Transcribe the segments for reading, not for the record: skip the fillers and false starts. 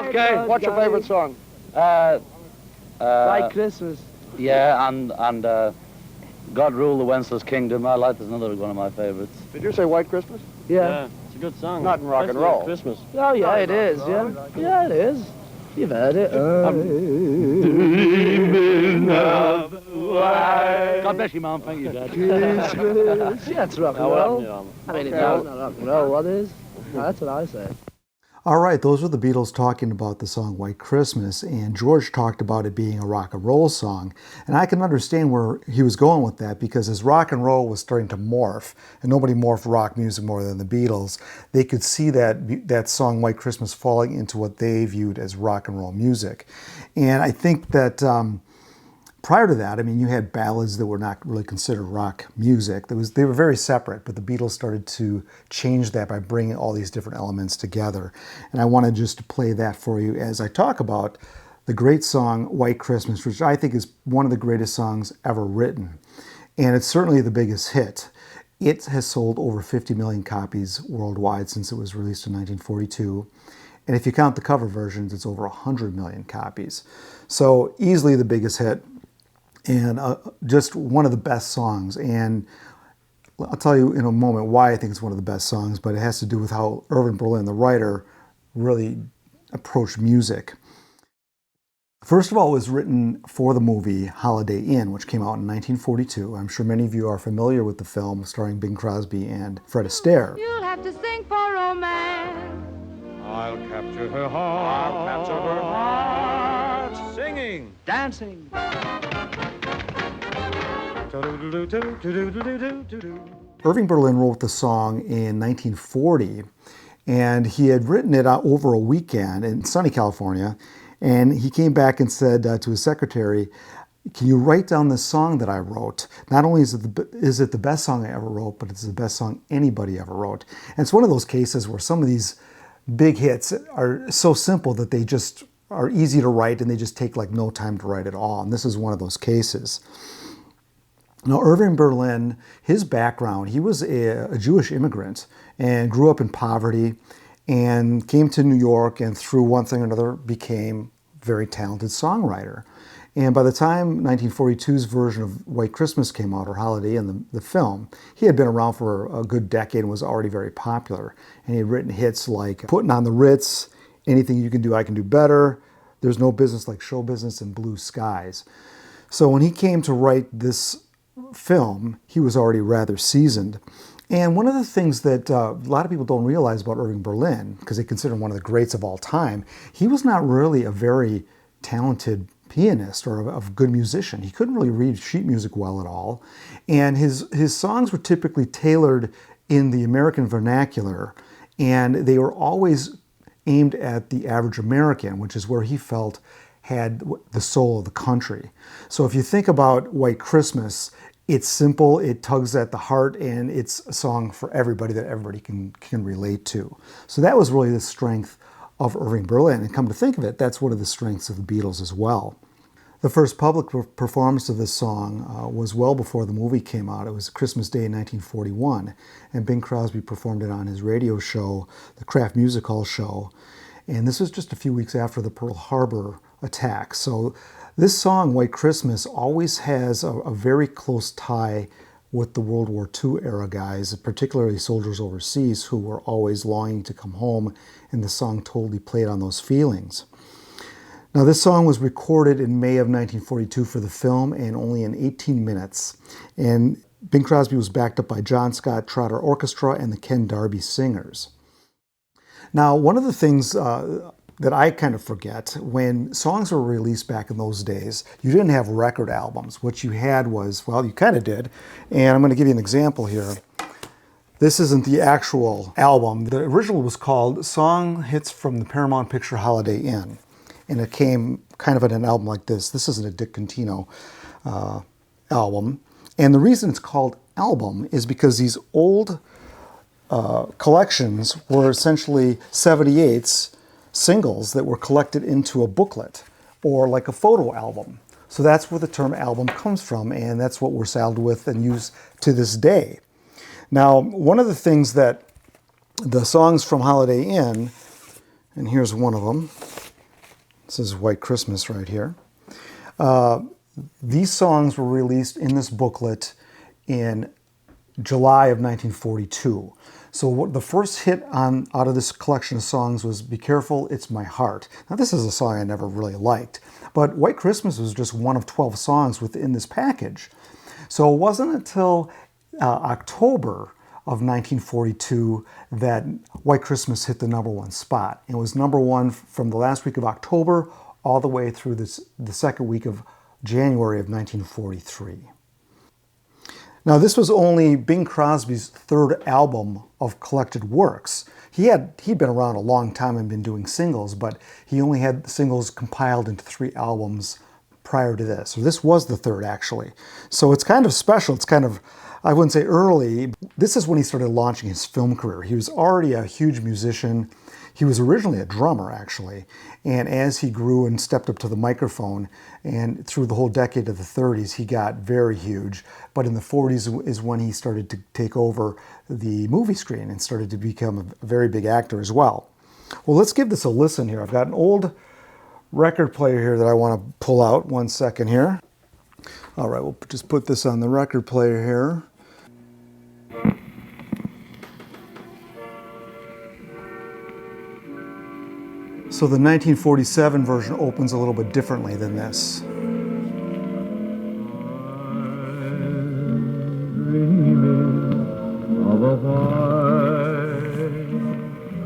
Okay, what's your favorite song? White Christmas. Yeah, and God Rule the Wencel's Kingdom. I like, there's another one of my favorites. Did you say White Christmas? Yeah. It's a good song. Not in rock and roll. Christmas. Oh, yeah, it is, yeah. Yeah, it is. You've heard it. God bless you, Mum. Thank you, Dad. Christmas. Yeah, it's rock and roll. I mean, it's not rock and roll. What is? No, that's what I say. All right, those were the Beatles talking about the song White Christmas, and George talked about it being a rock and roll song. And I can understand where he was going with that, because as rock and roll was starting to morph, and nobody morphed rock music more than the Beatles, they could see that song White Christmas falling into what they viewed as rock and roll music. And I think that prior to that, I mean, you had ballads that were not really considered rock music. They were very separate, but the Beatles started to change that by bringing all these different elements together. And I wanted just to play that for you as I talk about the great song White Christmas, which I think is one of the greatest songs ever written. And it's certainly the biggest hit. It has sold over 50 million copies worldwide since it was released in 1942. And if you count the cover versions, it's over 100 million copies. So easily the biggest hit. And just one of the best songs. And I'll tell you in a moment why I think it's one of the best songs, but it has to do with how Irving Berlin, the writer, really approached music. First of all, it was written for the movie Holiday Inn, which came out in 1942. I'm sure many of you are familiar with the film, starring Bing Crosby and Fred Astaire. You'll have to sing for romance. I'll capture her heart. I'll capture her heart. Singing. Dancing. Irving Berlin wrote the song in 1940, and he had written it over a weekend in sunny California, and he came back and said to his secretary, "Can you write down this song that I wrote? Not only is it the best song I ever wrote, but it's the best song anybody ever wrote." And it's one of those cases where some of these big hits are so simple that they just are easy to write, and they just take like no time to write at all. And this is one of those cases. Now, Irving Berlin, his background, he was a Jewish immigrant and grew up in poverty and came to New York, and through one thing or another became a very talented songwriter. And by the time 1942's version of White Christmas came out, or Holiday Inn, the film, he had been around for a good decade and was already very popular. And he had written hits like Putting on the Ritz, Anything You Can Do, I Can Do Better, There's No Business Like Show Business, and Blue Skies. So when he came to write this film, he was already rather seasoned. And one of the things that a lot of people don't realize about Irving Berlin, because they consider him one of the greats of all time, he was not really a very talented pianist or a good musician. He couldn't really read sheet music well at all. And his songs were typically tailored in the American vernacular, and they were always aimed at the average American, which is where he felt had the soul of the country. So if you think about White Christmas, it's simple, it tugs at the heart, and it's a song for everybody that everybody can relate to. So that was really the strength of Irving Berlin. And come to think of it, that's one of the strengths of the Beatles as well. The first public performance of this song was well before the movie came out. It was Christmas Day in 1941, and Bing Crosby performed it on his radio show, the Kraft Music Hall show. And this was just a few weeks after the Pearl Harbor attack. So this song, White Christmas, always has a very close tie with the World War II era guys, particularly soldiers overseas who were always longing to come home, and the song totally played on those feelings. Now, this song was recorded in May of 1942 for the film, and only in 18 minutes. And Bing Crosby was backed up by John Scott Trotter Orchestra and the Ken Darby Singers. Now, one of the things that I kind of forget, when songs were released back in those days, you didn't have record albums. What you had was, well, you kind of did. And I'm going to give you an example here. This isn't the actual album. The original was called Song Hits from the Paramount Picture Holiday Inn. And it came kind of in an album like this. This isn't a Dick Contino album. And the reason it's called album is because these old collections were essentially 78s singles that were collected into a booklet or like a photo album. So that's where the term album comes from, and that's what we're saddled with and use to this day. Now, one of the things that the songs from Holiday Inn, and here's one of them, This is White Christmas right here. These songs were released in this booklet in July of 1942. So the first hit out of this collection of songs was Be Careful, It's My Heart. Now this is a song I never really liked, but White Christmas was just one of 12 songs within this package. So it wasn't until October of 1942 that White Christmas hit the #1 spot. It was #1 from the last week of October all the way through the second week of January of 1943. Now, this was only Bing Crosby's third album of collected works. He'd been around a long time and been doing singles, but he only had singles compiled into 3 albums prior to this. So this was the third, actually. So it's kind of special. It's kind of, I wouldn't say early. This is when he started launching his film career. He was already a huge musician. He was originally a drummer, actually, and as he grew and stepped up to the microphone, and through the whole decade of the 30s, he got very huge. But in the 40s is when he started to take over the movie screen and started to become a very big actor as well. Well, let's give this a listen here. I've got an old record player here that I want to pull out. One second here. All right, we'll just put this on the record player here. So the 1947 version opens a little bit differently than this. Of a white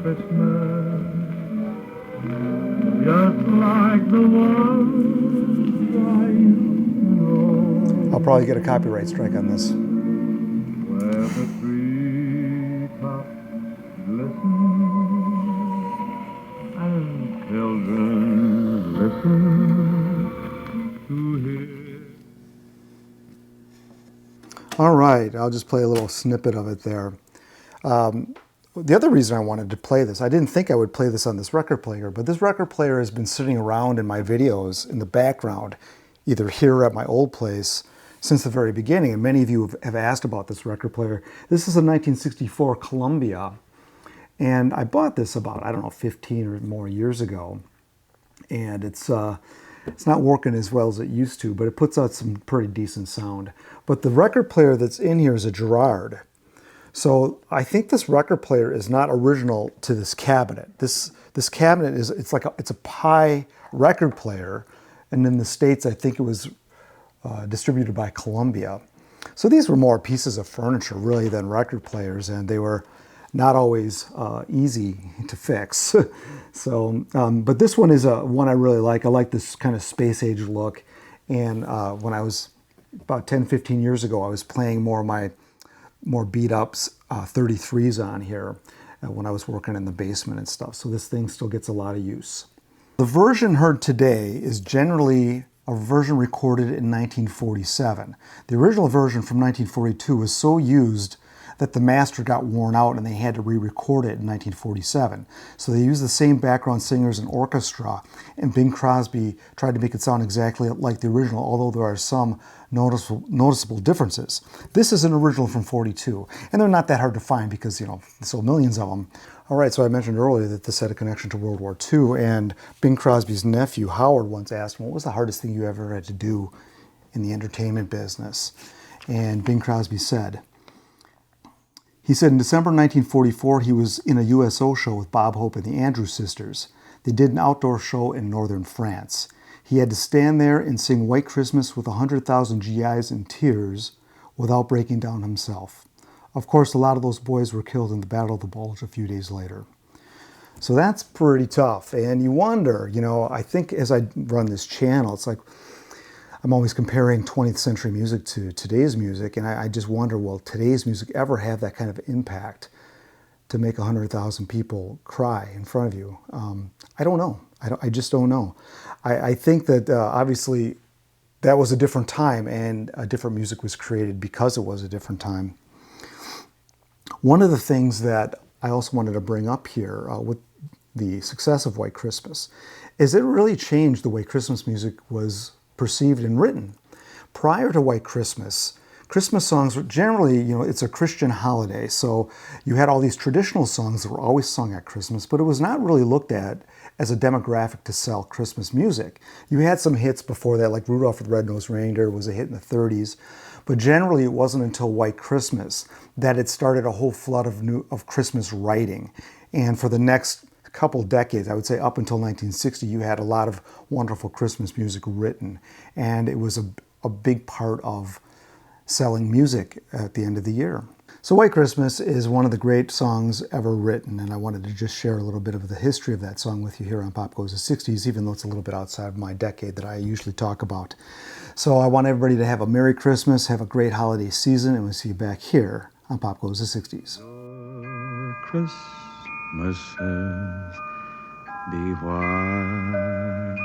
Christmas, just like the ones I used to know. I'll probably get a copyright strike on this. Where the treetops glisten and children listen to hear. All right, I'll just play a little snippet of it there. The other reason I wanted to play this, I didn't think I would play this on this record player, but this record player has been sitting around in my videos in the background, either here or at my old place, since the very beginning, and many of you have asked about this record player. This is a 1964 Columbia, and I bought this about, I don't know, 15 or more years ago, and it's not working as well as it used to, but it puts out some pretty decent sound. But the record player that's in here is a Gerard. So I think this record player is not original to this cabinet. This cabinet it's a Pi record player, and in the States I think it was distributed by Columbia. So these were more pieces of furniture really than record players, and they were not always easy to fix. So, but this one is one I really like. I like this kind of space age look. And when I was about 10, 15 years ago, I was playing more of my more beat ups 33s on here when I was working in the basement and stuff. So this thing still gets a lot of use. The version heard today is generally a version recorded in 1947. The original version from 1942 was so used that the master got worn out and they had to re-record it in 1947. So they used the same background singers and orchestra, and Bing Crosby tried to make it sound exactly like the original, although there are some noticeable differences. This is an original from 42, and they're not that hard to find because, you know, there's so millions of them. All right, so I mentioned earlier that this had a connection to World War II, and Bing Crosby's nephew, Howard, once asked him, what was the hardest thing you ever had to do in the entertainment business? And Bing Crosby said, in December 1944, he was in a USO show with Bob Hope and the Andrews Sisters. They did an outdoor show in northern France. He had to stand there and sing White Christmas with 100,000 GIs in tears without breaking down himself. Of course, a lot of those boys were killed in the Battle of the Bulge a few days later. So that's pretty tough. And you wonder, you know, I think as I run this channel, it's like I'm always comparing 20th century music to today's music, and I just wonder, will today's music ever have that kind of impact to make 100,000 people cry in front of you? I don't know. I just don't know. I think that obviously that was a different time, and a different music was created because it was a different time. One of the things that I also wanted to bring up here with the success of White Christmas is it really changed the way Christmas music was perceived and written. Prior to White Christmas, Christmas songs were generally, it's a Christian holiday, so you had all these traditional songs that were always sung at Christmas, but it was not really looked at as a demographic to sell Christmas music. You had some hits before that, like Rudolph the Red-Nosed Reindeer was a hit in the 30s, but generally it wasn't until White Christmas that it started a whole flood of Christmas writing. And for the next couple decades, I would say up until 1960, you had a lot of wonderful Christmas music written, and it was a big part of selling music at the end of the year. So White Christmas is one of the great songs ever written, and I wanted to just share a little bit of the history of that song with you here on Pop Goes the 60s, even though it's a little bit outside of my decade that I usually talk about. So I want everybody to have a Merry Christmas, have a great holiday season, and we'll see you back here on Pop Goes the 60s. Christmases be white.